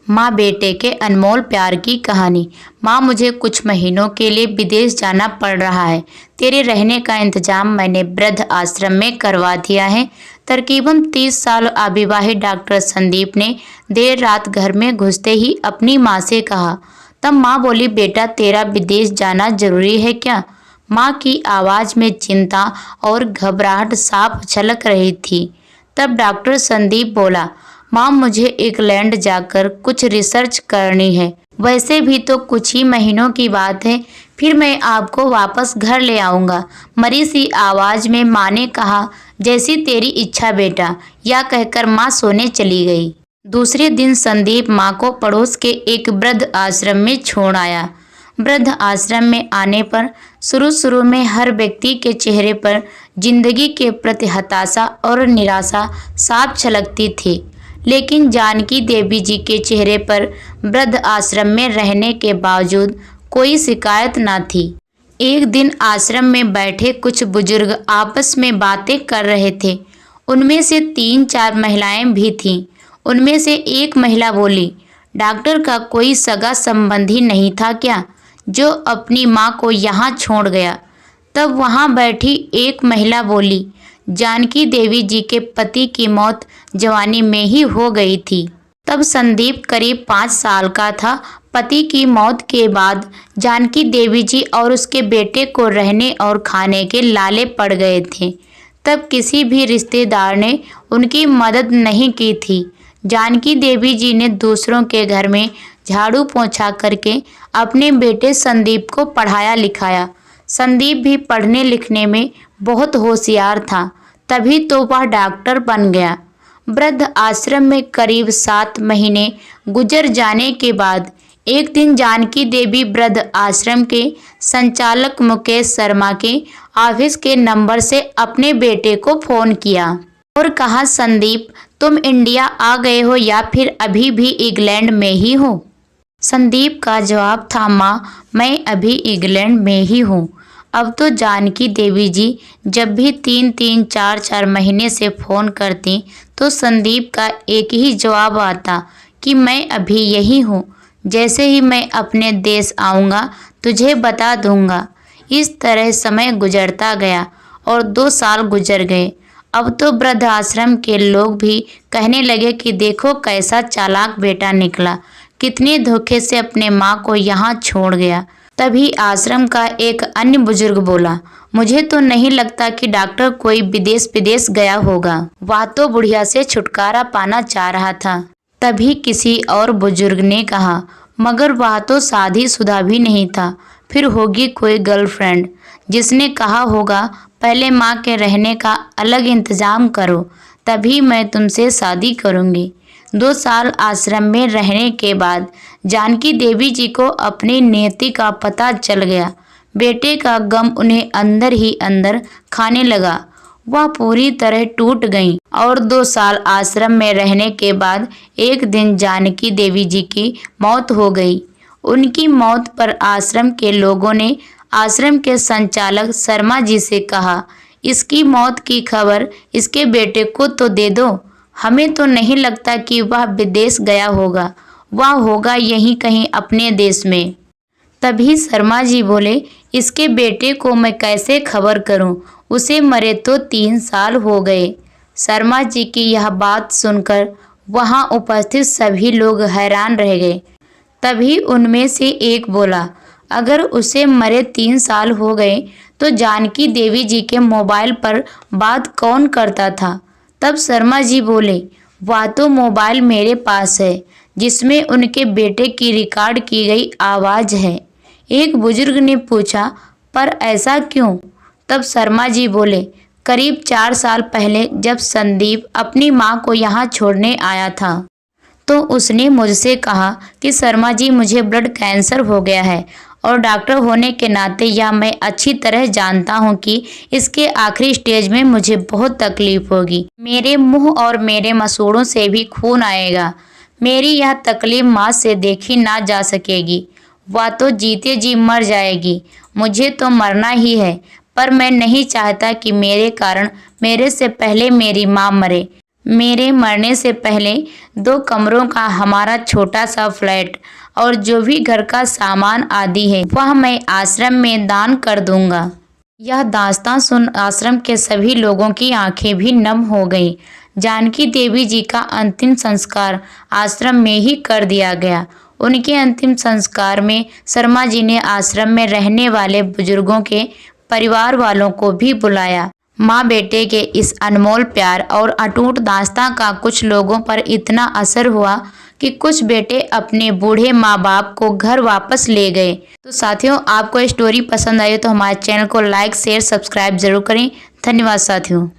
माँ बेटे के अनमोल प्यार की कहानी। माँ, मुझे कुछ महीनों के लिए विदेश जाना पड़ रहा है। तेरे रहने का इंतजाम मैंने वृद्ध आश्रम में करवा दिया है। तकरीबन 30 साल अविवाहित डॉक्टर संदीप ने देर रात घर में घुसते ही अपनी माँ से कहा। तब माँ बोली, बेटा तेरा विदेश जाना जरूरी है क्या? माँ की आवाज़ में चिंता और घबराहट साफ झलक रही थी। तब डॉक्टर संदीप बोला, माँ मुझे इंग्लैंड जाकर कुछ रिसर्च करनी है। वैसे भी तो कुछ ही महीनों की बात है, फिर मैं आपको वापस घर ले आऊँगा। मरी सी आवाज़ में माँ ने कहा, जैसी तेरी इच्छा बेटा। यह कहकर माँ सोने चली गई। दूसरे दिन संदीप माँ को पड़ोस के एक वृद्ध आश्रम में छोड़ आया। वृद्ध आश्रम में आने पर शुरू में हर व्यक्ति के चेहरे पर जिंदगी के प्रति हताशा और निराशा साफ झलकती थी, लेकिन जानकी देवी जी के चेहरे पर वृद्ध आश्रम में रहने के बावजूद कोई शिकायत न थी। एक दिन आश्रम में बैठे कुछ बुजुर्ग आपस में बातें कर रहे थे। उनमें से 3-4 महिलाएं भी थीं। उनमें से एक महिला बोली, डॉक्टर का कोई सगा संबंधी नहीं था क्या, जो अपनी माँ को यहाँ छोड़ गया? तब वहाँ बैठी एक महिला बोली, जानकी देवी जी के पति की मौत जवानी में ही हो गई थी। तब संदीप करीब 5 साल का था। पति की मौत के बाद जानकी देवी जी और उसके बेटे को रहने और खाने के लाले पड़ गए थे। तब किसी भी रिश्तेदार ने उनकी मदद नहीं की थी। जानकी देवी जी ने दूसरों के घर में झाड़ू पोंछा करके अपने बेटे संदीप को पढ़ाया लिखाया। संदीप भी पढ़ने लिखने में बहुत होशियार था, तभी तो वह डॉक्टर बन गया। वृद्ध आश्रम में करीब 7 महीने गुजर जाने के बाद एक दिन जानकी देवी वृद्ध आश्रम के संचालक मुकेश शर्मा के ऑफिस के नंबर से अपने बेटे को फ़ोन किया और कहा, संदीप तुम इंडिया आ गए हो या फिर अभी भी इंग्लैंड में ही हो? संदीप का जवाब था, माँ मैं अभी इंग्लैंड में ही हूँ। अब तो जानकी देवी जी जब भी 3-3, 4-4 महीने से फ़ोन करती तो संदीप का एक ही जवाब आता कि मैं अभी यही हूँ। जैसे ही मैं अपने देश आऊँगा तुझे बता दूँगा। इस तरह समय गुजरता गया और 2 साल गुजर गए। अब तो वृद्ध आश्रम के लोग भी कहने लगे कि देखो कैसा चालाक बेटा निकला, कितने धोखे से अपने माँ को यहाँ छोड़ गया। तभी आश्रम का एक अन्य बुजुर्ग बोला, मुझे तो नहीं लगता कि डॉक्टर कोई विदेश गया होगा, वह तो बुढ़िया से छुटकारा पाना चाह रहा था। तभी किसी और बुजुर्ग ने कहा, मगर वह तो शादीशुदा भी नहीं था, फिर होगी कोई गर्लफ्रेंड जिसने कहा होगा पहले माँ के रहने का अलग इंतजाम करो, तभी मैं तुमसे शादी करूँगी। 2 साल आश्रम में रहने के बाद जानकी देवी जी को अपनी नियति का पता चल गया। बेटे का गम उन्हें अंदर ही अंदर खाने लगा। वह पूरी तरह टूट गईं और 2 साल आश्रम में रहने के बाद एक दिन जानकी देवी जी की मौत हो गई। उनकी मौत पर आश्रम के लोगों ने आश्रम के संचालक शर्मा जी से कहा, इसकी मौत की खबर इसके बेटे को तो दे दो। हमें तो नहीं लगता कि वह विदेश गया होगा, वह होगा यहीं कहीं अपने देश में। तभी शर्मा जी बोले, इसके बेटे को मैं कैसे खबर करूं? उसे मरे तो 3 साल हो गए। शर्मा जी की यह बात सुनकर वहां उपस्थित सभी लोग हैरान रह गए। तभी उनमें से एक बोला, अगर उसे मरे 3 साल हो गए तो जानकी देवी जी के मोबाइल पर बात कौन करता था? तब शर्मा जी बोले, वह तो मोबाइल मेरे पास है जिसमें उनके बेटे की रिकॉर्ड की गई आवाज़ है। एक बुजुर्ग ने पूछा, पर ऐसा क्यों? तब शर्मा जी बोले, करीब 4 साल पहले जब संदीप अपनी माँ को यहाँ छोड़ने आया था तो उसने मुझसे कहा कि शर्मा जी मुझे ब्लड कैंसर हो गया है और डॉक्टर होने के नाते यह मैं अच्छी तरह जानता हूँ कि इसके आखिरी स्टेज में मुझे बहुत तकलीफ होगी। मेरे मुंह और मेरे मसूड़ों से भी खून आएगा। मेरी यह तकलीफ माँ से देखी ना जा सकेगी। वह तो जीते जी मर जाएगी। मुझे तो मरना ही है, पर मैं नहीं चाहता कि मेरे कारण मेरे से पहले मेरी माँ मरे। मेरे मरने से पहले 2 कमरों का हमारा छोटा सा फ्लैट और जो भी घर का सामान आदि है वह मैं आश्रम में दान कर दूंगा। यह दास्तां सुन आश्रम के सभी लोगों की आंखें भी नम हो गईं। जानकी देवी जी का अंतिम संस्कार आश्रम में ही कर दिया गया। उनके अंतिम संस्कार में शर्मा जी ने आश्रम में रहने वाले बुजुर्गों के परिवार वालों को भी बुलाया। माँ बेटे के इस अनमोल प्यार और अटूट दास्तां का कुछ लोगों पर इतना असर हुआ कि कुछ बेटे अपने बूढ़े माँ बाप को घर वापस ले गए। तो साथियों, आपको ये स्टोरी पसंद आई तो हमारे चैनल को लाइक शेयर सब्सक्राइब जरूर करें। धन्यवाद साथियों।